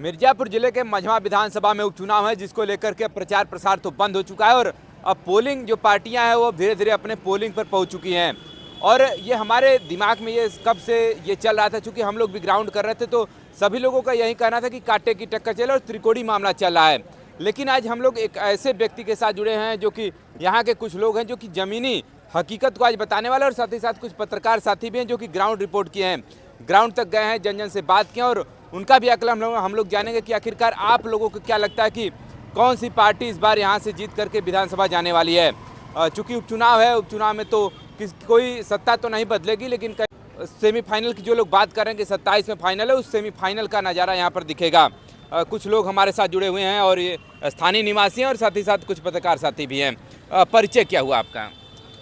मिर्जापुर जिले के मझवा विधानसभा में उपचुनाव है, जिसको लेकर के प्रचार प्रसार तो बंद हो चुका है और अब पोलिंग जो पार्टियां हैं वो धीरे धीरे अपने पोलिंग पर पहुंच चुकी हैं। और ये हमारे दिमाग में ये कब से ये चल रहा था, चूँकि हम लोग भी ग्राउंड कर रहे थे तो सभी लोगों का यही कहना था कि कांटे की टक्कर चले और त्रिकोणी मामला चल रहा है। लेकिन आज हम लोग एक ऐसे व्यक्ति के साथ जुड़े हैं जो कि यहाँ के कुछ लोग हैं जो कि ज़मीनी हकीकत को आज बताने वाले, और साथ ही साथ कुछ पत्रकार साथी भी हैं जो कि ग्राउंड रिपोर्ट किए हैं, ग्राउंड तक गए हैं, जन जन से बात किए और उनका भी आकलन हम लोग जानेंगे कि आखिरकार आप लोगों को क्या लगता है कि कौन सी पार्टी इस बार यहाँ से जीत करके विधानसभा जाने वाली है। चूँकि उपचुनाव है, उपचुनाव में तो कोई सत्ता तो नहीं बदलेगी, लेकिन सेमीफाइनल की जो लोग बात कर रहे हैं कि 27 में फाइनल है, उस सेमीफाइनल का नज़ारा यहाँ पर दिखेगा। कुछ लोग हमारे साथ जुड़े हुए हैं और ये स्थानीय निवासी हैं और साथ ही साथ कुछ पत्रकार साथी भी हैं। परिचय क्या हुआ आपका?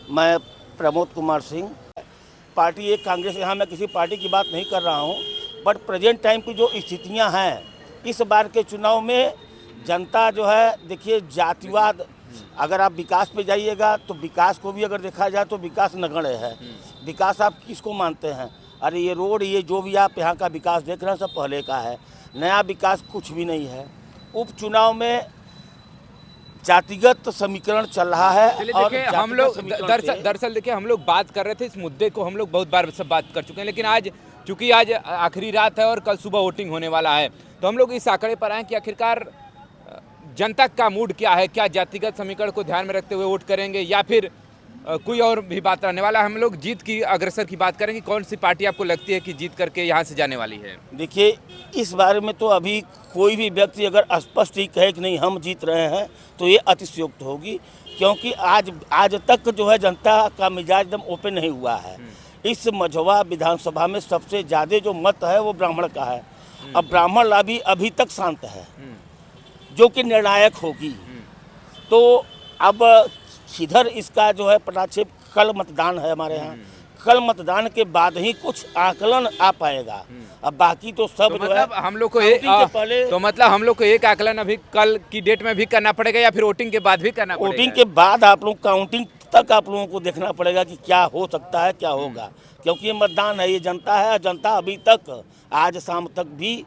मैं प्रमोद कुमार सिंह, पार्टी एक कांग्रेस। यहाँ मैं किसी पार्टी की बात नहीं कर रहा हूँ, बट प्रेजेंट टाइम की जो स्थितियाँ हैं इस बार के चुनाव में जनता जो है, देखिए जातिवाद, अगर आप विकास पे जाइएगा तो विकास को भी अगर देखा जाए तो विकास नगण्य है। विकास आप किसको मानते हैं? अरे ये रोड, ये जो भी आप यहाँ का विकास देख रहे हैं सब पहले का है, नया विकास कुछ भी नहीं है। उपचुनाव में जातिगत समीकरण चल रहा है। और देखिए हम लोग दरअसल देखिए हम लोग बात कर रहे थे इस मुद्दे को, हम लोग बहुत बार सब बात कर चुके हैं, लेकिन आज चूंकि आज आखिरी रात है और कल सुबह वोटिंग होने वाला है, तो हम लोग इस आंकड़े पर आए कि आखिरकार जनता का मूड क्या है, क्या जातिगत समीकरण को ध्यान में रखते हुए वोट करेंगे या फिर कोई और भी बात रहने वाला है। हम लोग जीत की अग्रसर की बात करेंगे, कौन सी पार्टी आपको लगती है कि जीत करके यहाँ से जाने वाली है? देखिए इस बारे में तो अभी कोई भी व्यक्ति अगर स्पष्ट ही कहे कि नहीं हम जीत रहे हैं तो ये अतिशयोक्त होगी, क्योंकि आज तक जो है जनता का मिजाज एकदम ओपन नहीं हुआ है। इस मझवा विधानसभा में सबसे ज़्यादा जो मत है वो ब्राह्मण का है। अब ब्राह्मण लॉबी अभी तक शांत है, जो कि निर्णायक होगी। तो अब इधर इसका जो है पटाक्षेप, कल मतदान है हमारे यहाँ, कल मतदान के बाद ही कुछ आकलन आ पाएगा। अब बाकी तो सब तो जो है हम लोग को हम लोग को एक आकलन अभी कल की डेट में भी करना पड़ेगा या फिर वोटिंग के बाद भी करना पड़ेगा? वोटिंग के बाद आप लोग काउंटिंग तक आप लोगों को देखना पड़ेगा कि क्या हो सकता है, क्या होगा, क्योंकि ये मतदान है, ये जनता है। जनता अभी तक आज शाम तक भी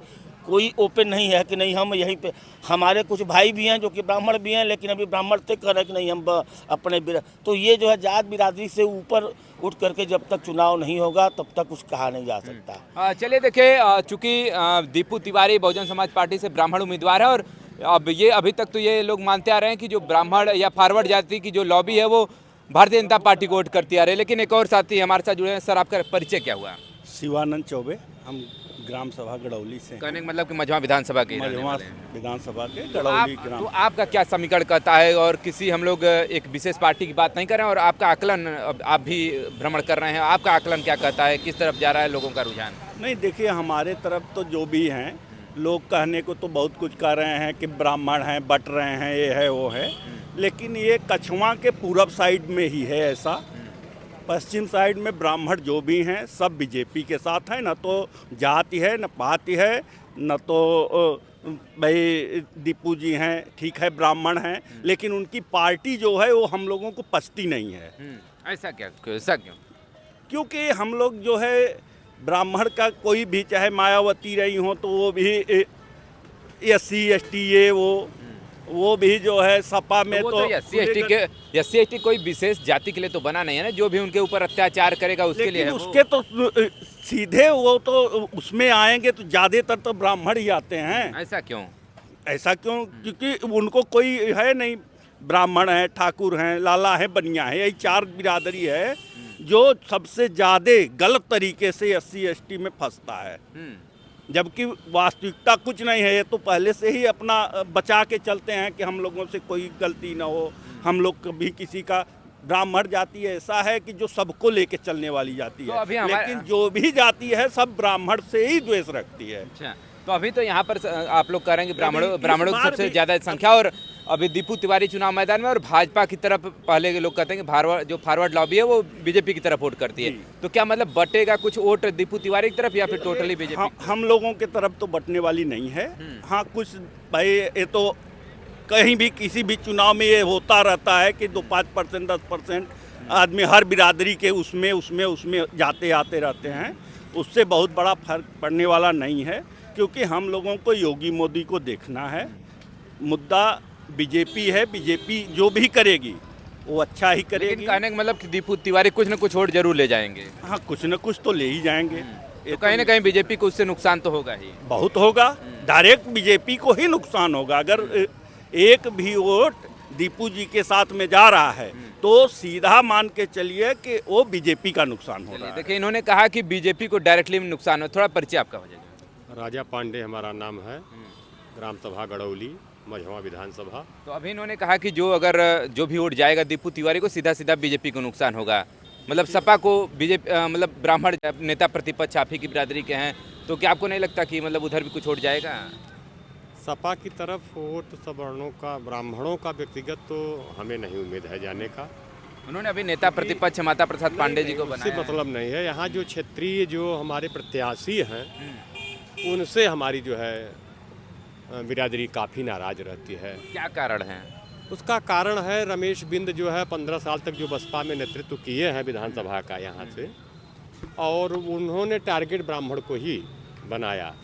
कोई ओपन नहीं है कि नहीं हम यहीं पे। हमारे कुछ भाई भी हैं जो कि ब्राह्मण भी हैं, लेकिन अभी ब्राह्मण तक कर रहे हैं कि नहीं हम अपने तो ये जो है जात बिरादरी से ऊपर उठ करके जब तक चुनाव नहीं होगा तब तक कुछ कहा नहीं जा सकता। चलिए देखिए, चूँकि दीपू तिवारी बहुजन समाज पार्टी से ब्राह्मण उम्मीदवार है और अब ये अभी तक तो ये लोग मानते आ रहे हैं कि जो ब्राह्मण या फॉरवर्ड जाति की जो लॉबी है वो भारतीय जनता पार्टी को वोट करती आ रही है। लेकिन एक और साथी हमारे साथ जुड़े हैं। सर, आपका परिचय क्या हुआ? शिवानंद चौबे, हम ग्राम सभा गड़ौली से। कहने का मतलब कि मझवा विधानसभा के विधानसभा के गड़ौली ग्राम। तो आपका क्या समीकरण कहता है? और किसी हम लोग एक विशेष पार्टी की बात नहीं कर रहे हैं, और आपका आकलन, आप भी भ्रमण कर रहे हैं, आपका आकलन क्या कहता है, किस तरफ जा रहा है लोगों का रुझान? नहीं, देखिए हमारे तरफ तो जो भी हैं लोग कहने को तो बहुत कुछ कह रहे हैं कि ब्राह्मण हैं, बट रहे हैं, ये है वो है, लेकिन ये कछुआ के पूरब साइड में ही है ऐसा। पश्चिम साइड में ब्राह्मण जो भी हैं सब बीजेपी के साथ है, न तो जाति है, न पाति है, न तो भाई दीपू जी हैं, ठीक है ब्राह्मण हैं, लेकिन उनकी पार्टी जो है वो हम लोगों को पचती नहीं है। ऐसा क्या? ऐसा क्यों? क्योंकि हम लोग जो है ब्राह्मण का कोई भी, चाहे मायावती रही हो तो वो भी SC ST ये वो भी जो है सपा में तो SC ST कोई विशेष जाति के लिए तो बना नहीं है ना, जो भी उनके ऊपर अत्याचार करेगा उसके लिए है। उसके तो सीधे वो तो उसमें आएंगे तो ज़्यादातर तो ब्राह्मण ही आते हैं। ऐसा क्यों? क्योंकि उनको कोई है नहीं, ब्राह्मण है, ठाकुर हैं, लाला है, बनिया है, यही 4 बिरादरी है जो सबसे ज़्यादा गलत तरीके से SC ST में फंसता है। जबकि वास्तविकता कुछ नहीं है, ये तो पहले से ही अपना बचा के चलते हैं कि हम लोगों से कोई गलती ना हो। हम लोग कभी किसी का, ब्राह्मण जाति ऐसा है कि जो सबको लेके चलने वाली जाति है, लेकिन जो भी जाति है सब ब्राह्मण से ही द्वेष रखती है। अच्छा, तो अभी तो यहाँ पर आप लोग कह रहे हैं कि ब्राह्मणों की सबसे ज़्यादा संख्या, और अभी दीपू तिवारी चुनाव मैदान में, और भाजपा की तरफ पहले के लोग कहते हैं कि फॉरवर्ड लॉबी है वो बीजेपी की तरफ वोट करती है। तो क्या मतलब बटेगा कुछ वोट दीपू तिवारी की तरफ या फिर टोटली बीजेपी? हम लोगों की तरफ तो बटने वाली नहीं है। हाँ, कुछ भाई ये तो कहीं भी किसी भी चुनाव में ये होता रहता है कि 2-5% 10% आदमी हर बिरादरी के उसमें जाते आते रहते हैं, उससे बहुत बड़ा फर्क पड़ने वाला नहीं है। क्योंकि हम लोगों को योगी मोदी को देखना है। मुद्दा बीजेपी है, बीजेपी जो भी करेगी वो अच्छा ही लेकिन करेगी। कहने का मतलब कि दीपू तिवारी कुछ न कुछ वोट जरूर ले जाएंगे, हाँ, कुछ न कुछ तो ले ही जाएंगे। तो ये कहीं ना कहीं बीजेपी को उससे नुकसान तो होगा ही। बहुत होगा, डायरेक्ट बीजेपी को ही नुकसान होगा। अगर एक भी वोट दीपू जी के साथ में जा रहा है तो सीधा मान के चलिए कि वो बीजेपी का नुकसान हो रहा है। देखिए, इन्होंने कहा कि बीजेपी को डायरेक्टली नुकसान हो। थोड़ा परिचय आपका हो जाएगा। राजा पांडे हमारा नाम है, ग्राम सभा गड़ौली, मझवा विधानसभा। तो अभी इन्होंने कहा कि जो भी वोट जाएगा दीपू तिवारी को, सीधा सीधा बीजेपी को नुकसान होगा। मतलब सपा को बीजेपी मतलब ब्राह्मण नेता प्रतिपक्ष आप ही की बिरादरी के हैं, तो क्या आपको नहीं लगता कि मतलब उधर भी कुछ वोट जाएगा? सपा की तरफ वोट सवर्णों का, ब्राह्मणों का व्यक्तिगत तो हमें नहीं उम्मीद है जाने का। उन्होंने अभी नेता प्रतिपक्ष माता प्रसाद पांडे जी को उससे बनाया है। मतलब नहीं है। यहाँ जो क्षेत्रीय जो हमारे प्रत्याशी हैं उनसे हमारी जो है बिरादरी काफ़ी नाराज रहती है। क्या कारण है? उसका कारण है रमेश बिंद जो है 15 साल तक जो बसपा में नेतृत्व किए हैं विधानसभा का यहाँ से, और उन्होंने टारगेट ब्राह्मण को ही बनाया,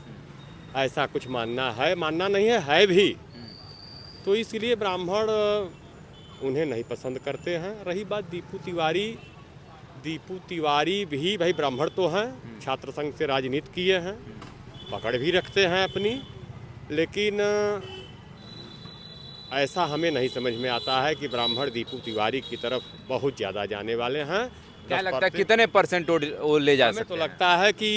ऐसा कुछ मानना है, मानना नहीं है भी। तो इसलिए ब्राह्मण उन्हें नहीं पसंद करते हैं। रही बात दीपू तिवारी भी भाई ब्राह्मण तो हैं, छात्र संघ से राजनीति किए हैं, पकड़ भी रखते हैं अपनी, लेकिन ऐसा हमें नहीं समझ में आता है कि ब्राह्मण दीपू तिवारी की तरफ बहुत ज़्यादा जाने वाले हैं। क्या लगता है कितने परसेंट वो ले जा हमें सकते तो हैं? लगता है कि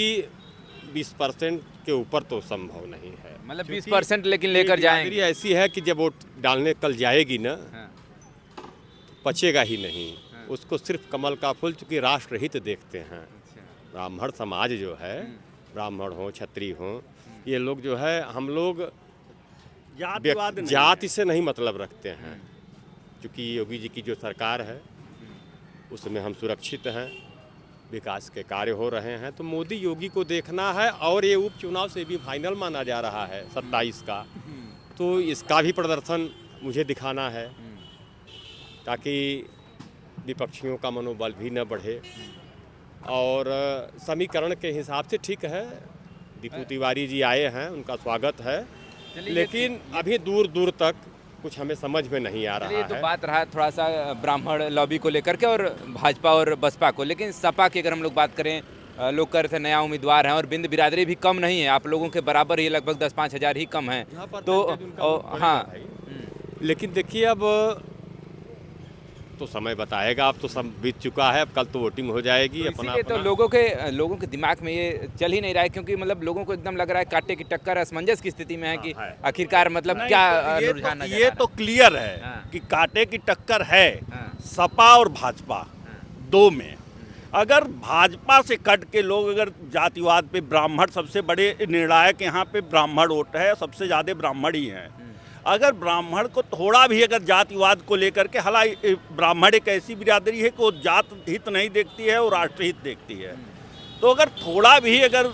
20% के ऊपर तो संभव नहीं है। मतलब क्योंकि 20% लेकिन लेकर जाएंगे। बिरादरी ऐसी है कि जब वोट डालने कल जाएगी ना, हाँ। पचेगा ही नहीं। उसको सिर्फ कमल का फूल, चूँकि राष्ट्रहित देखते हैं। ब्राह्मण समाज जो है, ब्राह्मण हो, क्षत्रिय हो, ये लोग जो है, हम लोग जातिवाद नहीं जाति से नहीं मतलब रखते हैं। क्योंकि योगी जी की जो सरकार है उसमें हम सुरक्षित हैं, विकास के कार्य हो रहे हैं। तो मोदी योगी को देखना है, और ये उपचुनाव से भी फाइनल माना जा रहा है 27 का, तो इसका भी प्रदर्शन मुझे दिखाना है ताकि विपक्षियों का मनोबल भी न बढ़े। और समीकरण के हिसाब से ठीक है, दीपू तिवारी जी आए हैं, उनका स्वागत है, लेकिन अभी दूर दूर तक कुछ हमें समझ में नहीं आ रहा ये तो है। बात रहा थोड़ा सा ब्राह्मण लॉबी को लेकर के और भाजपा और बसपा को, लेकिन सपा की अगर हम लोग बात करें, लोग कह रहे थे नया उम्मीदवार हैं और बिंद बिरादरी भी कम नहीं है, आप लोगों के बराबर ही, लगभग 10-5 हज़ार ही कम है। तो हाँ, लेकिन देखिए अब तो समय बताएगा, अब तो सब बीत चुका है, अब कल तो वोटिंग हो जाएगी। इसीलिए तो लोगों के दिमाग में ये चल ही नहीं रहा है, क्योंकि मतलब लोगों को एकदम लग रहा है कांटे की टक्कर, असमंजस की स्थिति में है कि आखिरकार मतलब नहीं, क्या तो रुझान नजर ये आ रहा तो क्लियर है हाँ। कि कांटे की टक्कर है हाँ। सपा और भाजपा दो में। अगर भाजपा से कट के लोग अगर जातिवाद पे, ब्राह्मण सबसे बड़े निर्णायक यहाँ पे ब्राह्मण वोट है, सबसे ज़्यादा ब्राह्मण ही हैं। अगर ब्राह्मण को थोड़ा भी अगर जातिवाद को लेकर के, हालांकि ब्राह्मण एक ऐसी बिरादरी है कि वो जात हित नहीं देखती है, वो राष्ट्रहित देखती है, तो अगर थोड़ा भी अगर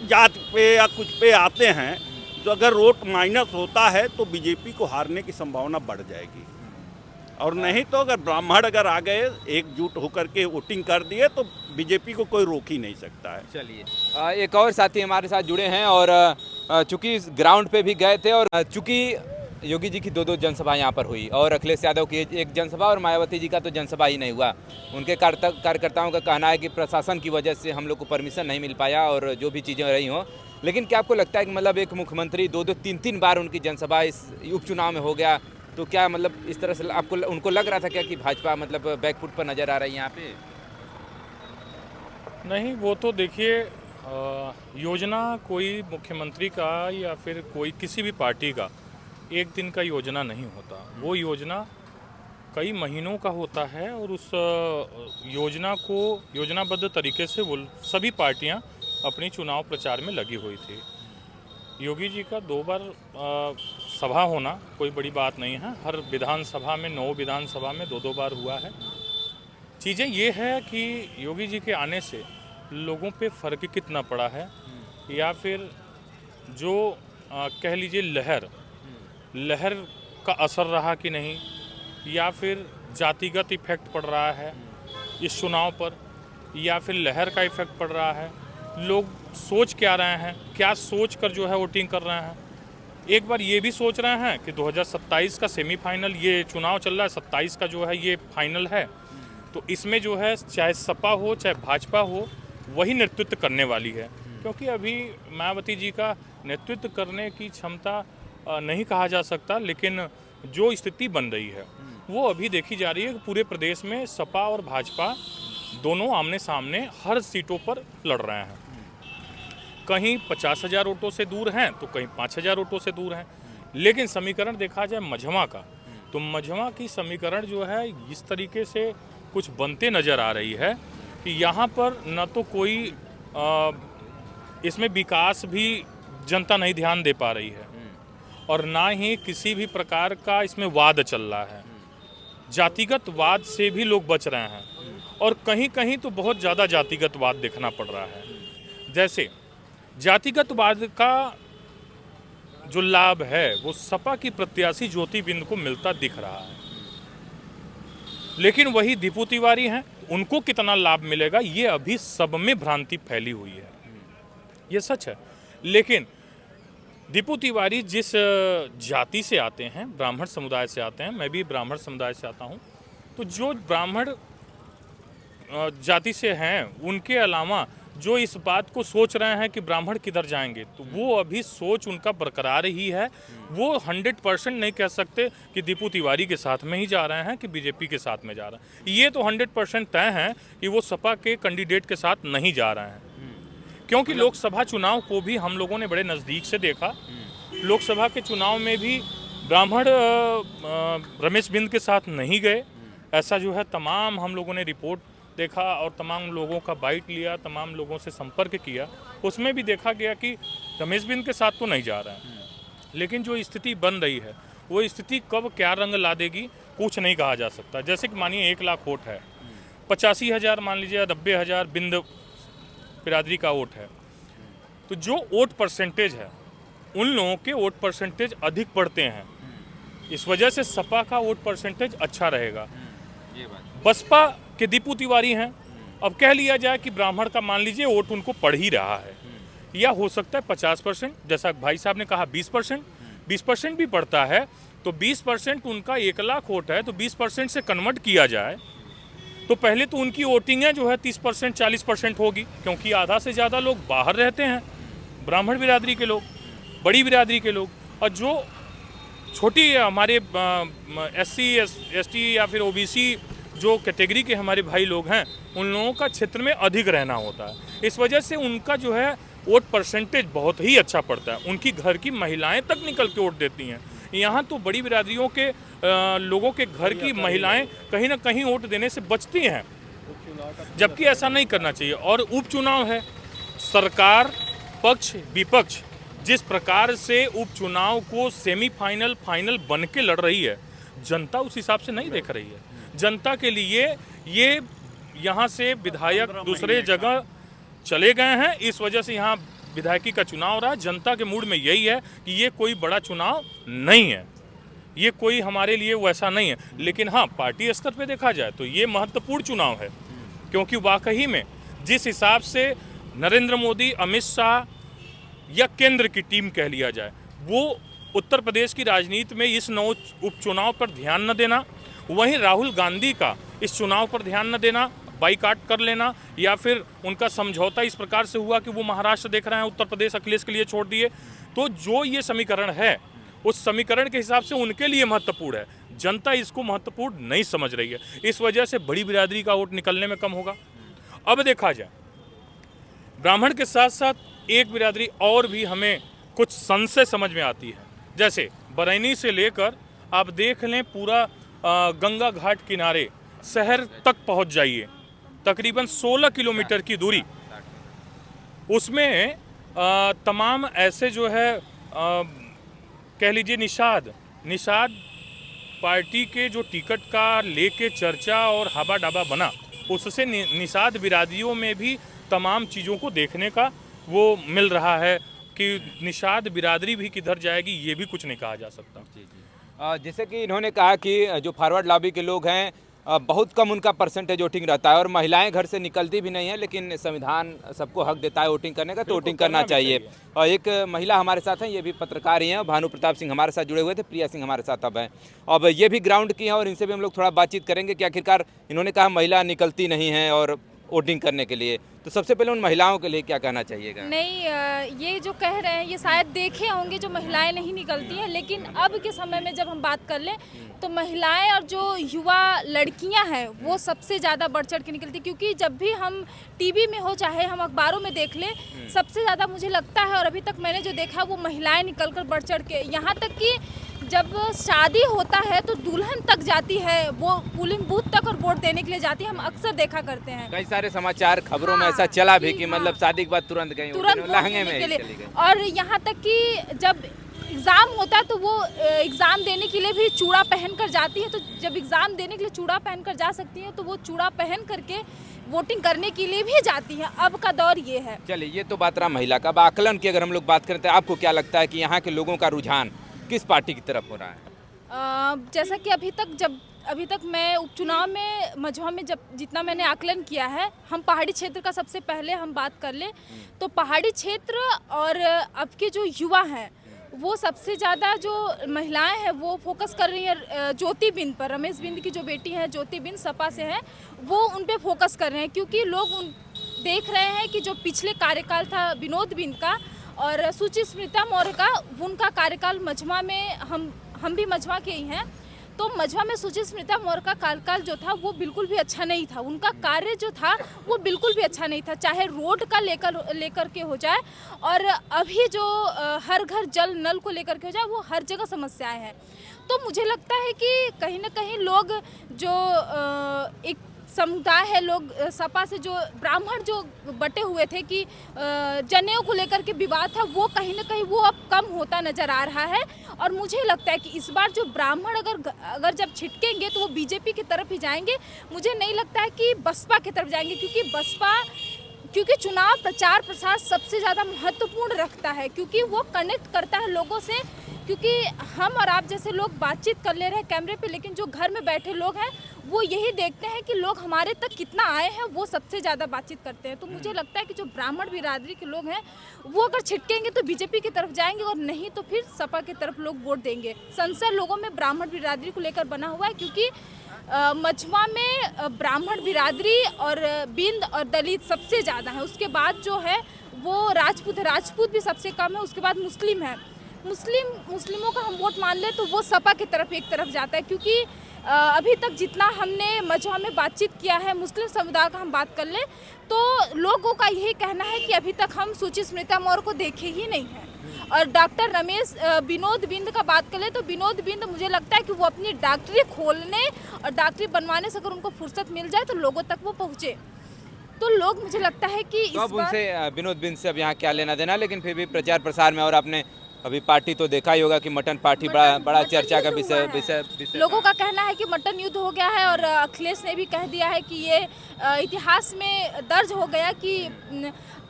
जात पे या कुछ पे आते हैं तो अगर वोट माइनस होता है तो बीजेपी को हारने की संभावना बढ़ जाएगी। और नहीं तो अगर ब्राह्मण अगर आ गए, एकजुट होकर के वोटिंग कर दिए, तो बीजेपी को कोई रोक ही नहीं सकता है। चलिए, एक और साथी हमारे साथ जुड़े हैं, और चूंकि ग्राउंड पे भी गए थे, और चूंकि योगी जी की दो जनसभा यहाँ पर हुई, और अखिलेश यादव की एक जनसभा, और मायावती जी का तो जनसभा ही नहीं हुआ। उनके कार्यकर्ताओं का कहना है कि प्रशासन की वजह से हम लोग को परमिशन नहीं मिल पाया, और जो भी चीज़ें रही हों। लेकिन क्या आपको लगता है कि मतलब एक मुख्यमंत्री 2-3 बार उनकी जनसभा इस उपचुनाव में हो गया, तो क्या मतलब इस तरह से आपको उनको लग रहा था क्या कि भाजपा मतलब बैकफुट पर नज़र आ रही है यहाँ पे? नहीं, वो तो देखिए, योजना कोई मुख्यमंत्री का या फिर कोई किसी भी पार्टी का एक दिन का योजना नहीं होता। वो योजना कई महीनों का होता है, और उस योजना को योजनाबद्ध तरीके से वो सभी पार्टियां अपनी चुनाव प्रचार में लगी हुई थी। योगी जी का 2 बार सभा होना कोई बड़ी बात नहीं है। हर विधानसभा में, 9 विधानसभा में 2-2 बार हुआ है। चीज़ें ये है कि योगी जी के आने से लोगों पे फ़र्क कितना पड़ा है, या फिर जो कह लीजिए लहर का असर रहा कि नहीं, या फिर जातिगत इफेक्ट पड़ रहा है इस चुनाव पर, या फिर लहर का इफेक्ट पड़ रहा है। लोग सोच क्या रहे हैं, क्या सोच कर जो है वोटिंग कर रहे हैं। एक बार ये भी सोच रहे हैं कि 2027 का सेमीफाइनल, ये चुनाव चल रहा है, 27 का जो है ये फाइनल है, तो इसमें जो है चाहे सपा हो चाहे भाजपा हो, वही नेतृत्व करने वाली है। क्योंकि अभी मायावती जी का नेतृत्व करने की क्षमता नहीं कहा जा सकता, लेकिन जो स्थिति बन रही है वो अभी देखी जा रही है कि पूरे प्रदेश में सपा और भाजपा दोनों आमने सामने हर सीटों पर लड़ रहे हैं। कहीं 50,000 वोटों से दूर हैं तो कहीं 5,000 वोटों से दूर हैं। लेकिन समीकरण देखा जाए मझमा का, तो मझमा की समीकरण जो है इस तरीके से कुछ बनते नज़र आ रही है कि यहाँ पर न तो कोई इसमें विकास भी जनता नहीं ध्यान दे पा रही है और ना ही किसी भी प्रकार का इसमें वाद चल रहा है। जातिगत वाद से भी लोग बच रहे हैं और कहीं कहीं तो बहुत ज़्यादा जातिगत वाद देखना पड़ रहा है। जैसे जातिगत वाद का जो लाभ है वो सपा की प्रत्याशी ज्योति बिंद को मिलता दिख रहा है, लेकिन वही दीपू तिवारी हैं, उनको कितना लाभ मिलेगा ये अभी सब में भ्रांति फैली हुई है, ये सच है। लेकिन दीपू तिवारी जिस जाति से आते हैं, ब्राह्मण समुदाय से आते हैं, मैं भी ब्राह्मण समुदाय से आता हूँ, तो जो ब्राह्मण जाति से हैं उनके अलावा जो इस बात को सोच रहे हैं कि ब्राह्मण किधर जाएंगे, तो वो अभी सोच उनका बरकरार ही है। वो 100% नहीं कह सकते कि दीपू तिवारी के साथ में ही जा रहे हैं कि बीजेपी के साथ में जा रहे हैं। ये तो 100% तय है कि वो सपा के कैंडिडेट के साथ नहीं जा रहे हैं, क्योंकि लोकसभा चुनाव को भी हम लोगों ने बड़े नज़दीक से देखा। लोकसभा के चुनाव में भी ब्राह्मण रमेश बिंद के साथ नहीं गए, ऐसा जो है तमाम हम लोगों ने रिपोर्ट देखा और तमाम लोगों का बाइट लिया, तमाम लोगों से संपर्क किया, उसमें भी देखा गया कि रमेश बिंद के साथ तो नहीं जा रहा है। लेकिन जो स्थिति बन रही है वो स्थिति कब क्या रंग ला देगी कुछ नहीं कहा जा सकता। जैसे कि मानिए 1 लाख वोट है, 85,000 मान लीजिए 90,000 बिंद बिरादरी का वोट है, तो जो वोट परसेंटेज है उन लोगों के वोट परसेंटेज अधिक पड़ते हैं, इस वजह से सपा का वोट परसेंटेज अच्छा रहेगा। बसपा के दीपू तिवारी हैं, अब कह लिया जाए कि ब्राह्मण का मान लीजिए वोट उनको पड़ ही रहा है, या हो सकता है 50%, जैसा भाई साहब ने कहा 20% भी पड़ता है, तो 20% उनका 1 लाख वोट है, तो 20% से कन्वर्ट किया जाए तो पहले तो उनकी वोटिंग है जो है 30% 40% होगी, क्योंकि आधा से ज़्यादा लोग बाहर रहते हैं, ब्राह्मण बिरादरी के लोग, बड़ी बिरादरी के लोग, और जो छोटी हमारे SC ST या फिर OBC जो कैटेगरी के हमारे भाई लोग हैं, उन लोगों का क्षेत्र में अधिक रहना होता है। इस वजह से उनका जो है वोट परसेंटेज बहुत ही अच्छा पड़ता है, उनकी घर की महिलाएं तक निकल के वोट देती हैं। यहाँ तो बड़ी बिरादरियों के लोगों के घर की महिलाएं कहीं ना कहीं वोट देने से बचती हैं, जबकि ऐसा नहीं करना चाहिए। और उपचुनाव है, सरकार पक्ष विपक्ष जिस प्रकार से उपचुनाव को सेमीफाइनल फाइनल बन के लड़ रही है, जनता उस हिसाब से नहीं देख रही है। जनता के लिए ये यहाँ से विधायक दूसरे जगह चले गए हैं, इस वजह से यहाँ विधायकी का चुनाव हो रहा है। जनता के मूड में यही है कि ये कोई बड़ा चुनाव नहीं है, ये कोई हमारे लिए वैसा नहीं है। लेकिन हाँ, पार्टी स्तर पे देखा जाए तो ये महत्वपूर्ण चुनाव है, क्योंकि वाकई में जिस हिसाब से नरेंद्र मोदी, अमित शाह या केंद्र की टीम कह लिया जाए, वो उत्तर प्रदेश की राजनीति में इस नौ उपचुनाव पर ध्यान न देना, वहीं राहुल गांधी का इस चुनाव पर ध्यान न देना, बाइकाट कर लेना, या फिर उनका समझौता इस प्रकार से हुआ कि वो महाराष्ट्र देख रहे हैं, उत्तर प्रदेश अखिलेश के लिए छोड़ दिए। तो जो ये समीकरण है उस समीकरण के हिसाब से उनके लिए महत्वपूर्ण है, जनता इसको महत्वपूर्ण नहीं समझ रही है, इस वजह से बड़ी बिरादरी का वोट निकलने में कम होगा। अब देखा जाए ब्राह्मण के साथ साथ एक बिरादरी और भी हमें कुछ संशय समझ में आती है। जैसे बरैनी से लेकर आप देख लें पूरा गंगा घाट किनारे शहर तक पहुंच जाइए, तकरीबन 16 किलोमीटर की दूरी, उसमें तमाम ऐसे जो है कह लीजिए निषाद पार्टी के जो टिकट का लेके चर्चा और हवा डाबा बना, उससे निषाद बिरादरियों में भी तमाम चीज़ों को देखने का वो मिल रहा है कि निषाद बिरादरी भी किधर जाएगी ये भी कुछ नहीं कहा जा सकता। जैसे कि इन्होंने कहा कि जो फॉरवर्ड लॉबी के लोग हैं बहुत कम उनका परसेंटेज वोटिंग रहता है और महिलाएं घर से निकलती भी नहीं है, लेकिन संविधान सबको हक देता है वोटिंग करने का, तो वोटिंग करना चाहिए। और एक महिला हमारे साथ हैं, ये भी पत्रकार ही हैं, भानु प्रताप सिंह हमारे साथ जुड़े हुए थे, प्रिया सिंह हमारे साथ अब हैं। अब ये भी ग्राउंड की हैं और इनसे भी हम लोग थोड़ा बातचीत करेंगे कि आखिरकार इन्होंने कहा महिला निकलती नहीं हैं और वोटिंग करने के लिए, तो सबसे पहले उन महिलाओं के लिए क्या कहना चाहिएगा? नहीं, ये जो कह रहे हैं ये शायद देखे होंगे जो महिलाएं नहीं निकलती हैं, लेकिन अब के समय में जब हम बात कर लें तो महिलाएं और जो युवा लड़कियां हैं वो सबसे ज़्यादा बढ़ चढ़ के निकलती, क्योंकि जब भी हम टीवी में हो चाहे हम अखबारों में देख लें, सबसे ज़्यादा मुझे लगता है और अभी तक मैंने जो देखा वो महिलाएं निकल कर बढ़ चढ़ के, यहाँ तक कि जब शादी होता है तो दुल्हन तक जाती है, वो पोलिंग बूथ तक और वोट देने के लिए जाती है, हम अक्सर देखा करते हैं। कई सारे समाचार खबरों में ऐसा चला भी कि मतलब शादी के बाद तुरंत गई, तुरंत लहंगे में के लिए चली गई। और यहाँ तक कि जब एग्ज़ाम होता है तो वो एग्ज़ाम देने के लिए भी चूड़ा पहन कर जाती है, तो जब एग्ज़ाम देने के लिए चूड़ा पहन कर जा सकती है तो वो चूड़ा पहन करके वोटिंग करने के लिए भी जाती है। अब का दौर ये है। चलिए, ये तो बात रहा महिला का। अब आकलन की अगर हम लोग बात करते हैं, आपको क्या लगता है कि यहाँ के लोगों का रुझान किस पार्टी की तरफ हो रहा है? जैसा कि अभी तक मैं उपचुनाव में मझवा में जब जितना मैंने आकलन किया है, हम पहाड़ी क्षेत्र का सबसे पहले हम बात कर लें तो पहाड़ी क्षेत्र और अब के जो युवा हैं वो सबसे ज़्यादा जो महिलाएं हैं वो फोकस कर रही हैं ज्योति बिंद पर। रमेश बिंद की जो बेटी है ज्योति बिंद सपा से है, वो उन पे फोकस कर रहे हैं, क्योंकि लोग देख रहे हैं कि जो पिछले कार्यकाल था विनोद बिंद का और सुचिस्मिता मौर्य का, उनका कार्यकाल मझवा में हम भी मझवा के ही हैं, तो मझवा में सुचिस्मिता मौर्य का कार्यकाल जो था वो बिल्कुल भी अच्छा नहीं था। उनका कार्य जो था वो बिल्कुल भी अच्छा नहीं था, चाहे रोड का लेकर के हो जाए और अभी जो हर घर जल नल को लेकर के हो जाए, वो हर जगह समस्याएं हैं। तो मुझे लगता है कि कहीं ना कहीं लोग जो एक समुदाय है, लोग सपा से जो ब्राह्मण जो बटे हुए थे कि जनेऊ को लेकर के विवाद था, वो कहीं ना कहीं वो अब कम होता नजर आ रहा है। और मुझे लगता है कि इस बार जो ब्राह्मण अगर जब छिटकेंगे तो वो बीजेपी की तरफ ही जाएंगे। मुझे नहीं लगता है कि बसपा की तरफ जाएंगे, क्योंकि चुनाव प्रचार प्रसार सबसे ज़्यादा महत्वपूर्ण रखता है, क्योंकि वो कनेक्ट करता है लोगों से। क्योंकि हम और आप जैसे लोग बातचीत कर ले रहे हैं कैमरे पे, लेकिन जो घर में बैठे लोग हैं वो यही देखते हैं कि लोग हमारे तक कितना आए हैं, वो सबसे ज़्यादा बातचीत करते हैं। तो मुझे लगता है कि जो ब्राह्मण बिरादरी के लोग हैं वो अगर छिटकेंगे तो बीजेपी की तरफ जाएंगे और नहीं तो फिर सपा की तरफ लोग वोट देंगे। संशय लोगों में ब्राह्मण बिरादरी को लेकर बना हुआ है, क्योंकि मझवा में ब्राह्मण बिरादरी और बिंद और दलित सबसे ज़्यादा है, उसके बाद जो है वो राजपूत भी सबसे कम है, उसके बाद मुस्लिम है। मुस्लिमों का हम वोट मान लें तो वो सपा की तरफ एक तरफ जाता है, क्योंकि अभी तक जितना हमने मझवा में बातचीत किया है, मुस्लिम समुदाय का हम बात कर लें तो लोगों का यही कहना है कि अभी तक हम सुचिस्मिता मौर्य को देखे ही नहीं हैं। और डॉक्टर विनोद बिंद का बात कर ले तो विनोद बिंद मुझे लगता है कि वो अपनी डॉक्टरी खोलने और डॉक्टरी बनवाने से अगर उनको फुर्सत मिल जाए तो लोगों तक वो पहुँचे। तो लोग मुझे लगता है कि तो अब उनसे विनोद बिंद से अब यहाँ क्या लेना देना, लेकिन फिर भी प्रचार प्रसार में और आपने अभी पार्टी तो देखा ही होगा कि मटन पार्टी बड़ा चर्चा का विषय लोगों का कहना है कि मटन युद्ध हो गया है और अखिलेश ने भी कह दिया है कि ये इतिहास में दर्ज हो गया कि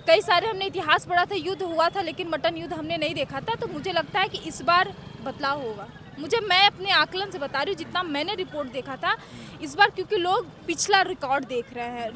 कई सारे हमने इतिहास पढ़ा था, युद्ध हुआ था लेकिन मटन युद्ध हमने नहीं देखा था। तो मुझे लगता है कि इस बार बदलाव होगा। मैं अपने आकलन से बता रही हूँ, जितना मैंने रिपोर्ट देखा था इस बार, क्योंकि लोग पिछला रिकॉर्ड देख रहे हैं,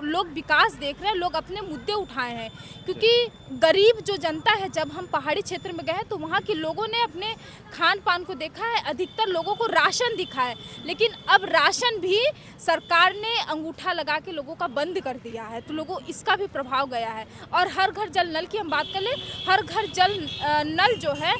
लोग विकास देख रहे हैं, लोग अपने मुद्दे उठाए हैं। क्योंकि गरीब जो जनता है, जब हम पहाड़ी क्षेत्र में गए तो वहाँ के लोगों ने अपने खान पान को देखा है, अधिकतर लोगों को राशन दिखा है, लेकिन अब राशन भी सरकार ने अंगूठा लगा के लोगों का बंद कर दिया है, तो लोगों इसका भी प्रभाव गया है। और हर घर जल नल की हम बात कर ले, हर घर जल नल जो है,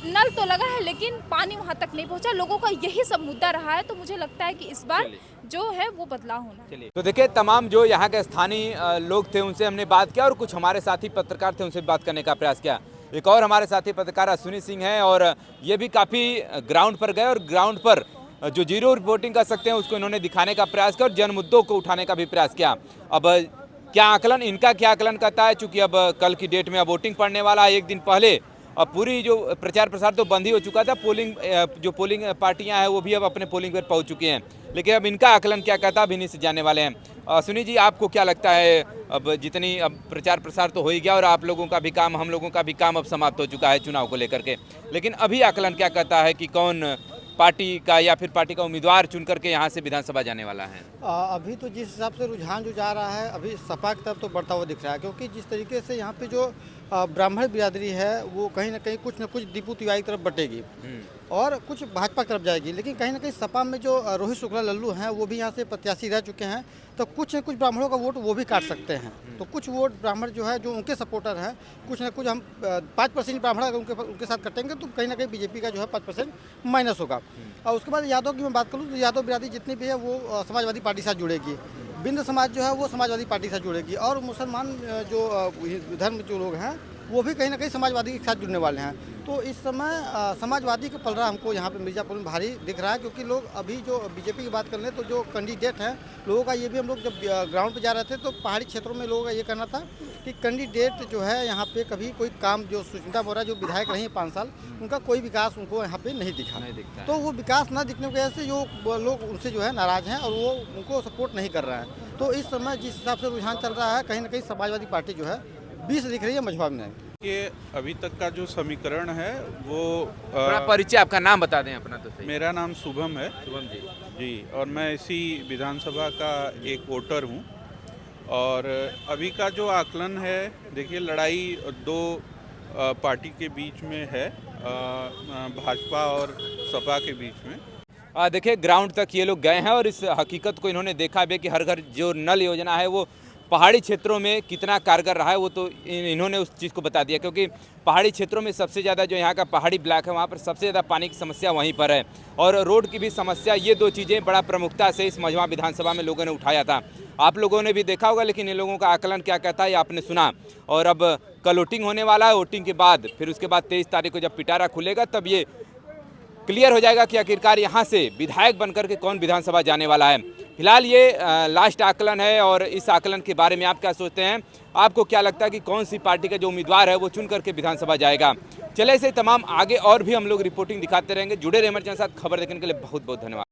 नल तो लगा है लेकिन पानी वहाँ तक नहीं पहुँचा, लोगों का यही सब मुद्दा रहा है। तो मुझे लगता है कि इस बार जो है वो बदलाव होना। चलिए, तो देखिए, तमाम जो यहाँ के स्थानीय लोग थे उनसे हमने बात किया और कुछ हमारे साथी पत्रकार थे उनसे बात करने का प्रयास किया। एक और हमारे साथी पत्रकार अश्विनी सिंह हैं और ये भी काफ़ी ग्राउंड पर गए और ग्राउंड पर जो जीरो रिपोर्टिंग कर सकते हैं उसको इन्होंने दिखाने का प्रयास किया और जन मुद्दों को उठाने का भी प्रयास किया। अब क्या आकलन, इनका क्या आकलन करता है, चूँकि अब कल की डेट में अब वोटिंग पड़ने वाला है, एक दिन पहले अब पूरी जो प्रचार प्रसार तो बंद ही हो चुका था, पोलिंग पार्टियां हैं वो भी अब अपने पोलिंग पर पहुंच चुकी हैं, लेकिन अब इनका आकलन क्या कहता है अब इन्हीं से जानने वाले हैं। सुनी जी, आपको क्या लगता है, अब जितनी अब प्रचार प्रसार तो हो ही गया और आप लोगों का भी काम, हम लोगों का भी काम अब समाप्त हो चुका है चुनाव को लेकर के, लेकिन अभी आकलन क्या कहता है कि कौन पार्टी का या फिर पार्टी का उम्मीदवार चुन करके यहाँ से विधानसभा जाने वाला है? अभी तो जिस हिसाब से रुझान जो जा रहा है अभी सपा की तरफ तो बढ़ता हुआ दिख रहा है, क्योंकि जिस तरीके से यहाँ पे जो ब्राह्मण बिरादरी है वो कहीं ना कुछ दीपू तिवारी की तरफ बटेगी और कुछ भाजपा की तरफ जाएगी। लेकिन कहीं ना कहीं सपा में जो रोहित शुक्ला लल्लू हैं वो भी यहाँ से प्रत्याशी रह चुके हैं, तो कुछ न कुछ ब्राह्मणों का वोट वो भी काट सकते हैं। तो कुछ वोट ब्राह्मण जो है जो उनके सपोर्टर हैं, कुछ न कुछ हम 5% ब्राह्मण अगर उनके साथ कटेंगे तो कहीं ना कहीं बीजेपी का जो है 5% माइनस होगा। और उसके बाद यादव की मैं बात करूँ तो यादव बिरादरी जितनी भी है वो समाजवादी पार्टी से जुड़ेगी, बिंद समाज जो है वो समाजवादी पार्टी से जुड़ेगी और मुसलमान जो धर्म जो लोग हैं वो भी कहीं ना कहीं समाजवादी के साथ जुड़ने वाले हैं। तो इस समय समाजवादी का पलड़ा हमको यहाँ पे मिर्ज़ापुर में भारी दिख रहा है, क्योंकि लोग अभी जो बीजेपी की बात कर लें तो जो कैंडिडेट हैं लोगों का ये भी हम लोग जब ग्राउंड पे जा रहे थे तो पहाड़ी क्षेत्रों में लोगों का ये कहना था कि कैंडिडेट जो है यहाँ पे कभी कोई काम, जो सुष्मिता बोरा जो विधायक रही है 5 साल, उनका कोई विकास उनको यहाँ पे नहीं दिखा। तो वो विकास ना दिखने की वजह से जो लोग उनसे जो है नाराज़ हैं और वो उनको सपोर्ट नहीं कर रहे हैं। तो इस समय जिस हिसाब से रुझान चल रहा है कहीं ना कहीं समाजवादी पार्टी जो है 20 दिख रही है मझवा में। कि अभी तक का जो समीकरण है वो थोड़ा परिचय, आपका नाम बता दें अपना तो सही। मेरा नाम शुभम है शुभम जी। जी, और मैं इसी विधानसभा का एक वोटर हूँ। और अभी का जो आकलन है, देखिए लड़ाई दो पार्टी के बीच में है, भाजपा और सपा के बीच में। देखिए ग्राउंड तक ये लोग गए हैं और इस हकीकत को इन्होंने देखा भी कि हर घर जो नल योजना है वो पहाड़ी क्षेत्रों में कितना कारगर रहा है, वो तो इन्होंने उस चीज़ को बता दिया। क्योंकि पहाड़ी क्षेत्रों में सबसे ज़्यादा जो यहाँ का पहाड़ी ब्लॉक है वहाँ पर सबसे ज़्यादा पानी की समस्या वहीं पर है और रोड की भी समस्या। ये दो चीज़ें बड़ा प्रमुखता से इस मझवा विधानसभा में लोगों ने उठाया था। आप लोगों ने भी देखा होगा, लेकिन इन लोगों का आकलन क्या कहता है ये आपने सुना। और अब कल वोटिंग होने वाला है, वोटिंग के बाद फिर उसके बाद 23 तारीख को जब पिटारा खुलेगा तब ये क्लियर हो जाएगा कि आखिरकार यहाँ से विधायक बनकर के कौन विधानसभा जाने वाला है। फिलहाल ये लास्ट आकलन है और इस आकलन के बारे में आप क्या सोचते हैं? आपको क्या लगता है कि कौन सी पार्टी का जो उम्मीदवार है वो चुन करके विधानसभा जाएगा? चले से तमाम आगे और भी हम लोग रिपोर्टिंग दिखाते रहेंगे। जुड़े रहे हमारे साथ। खबर देखने के लिए बहुत बहुत धन्यवाद।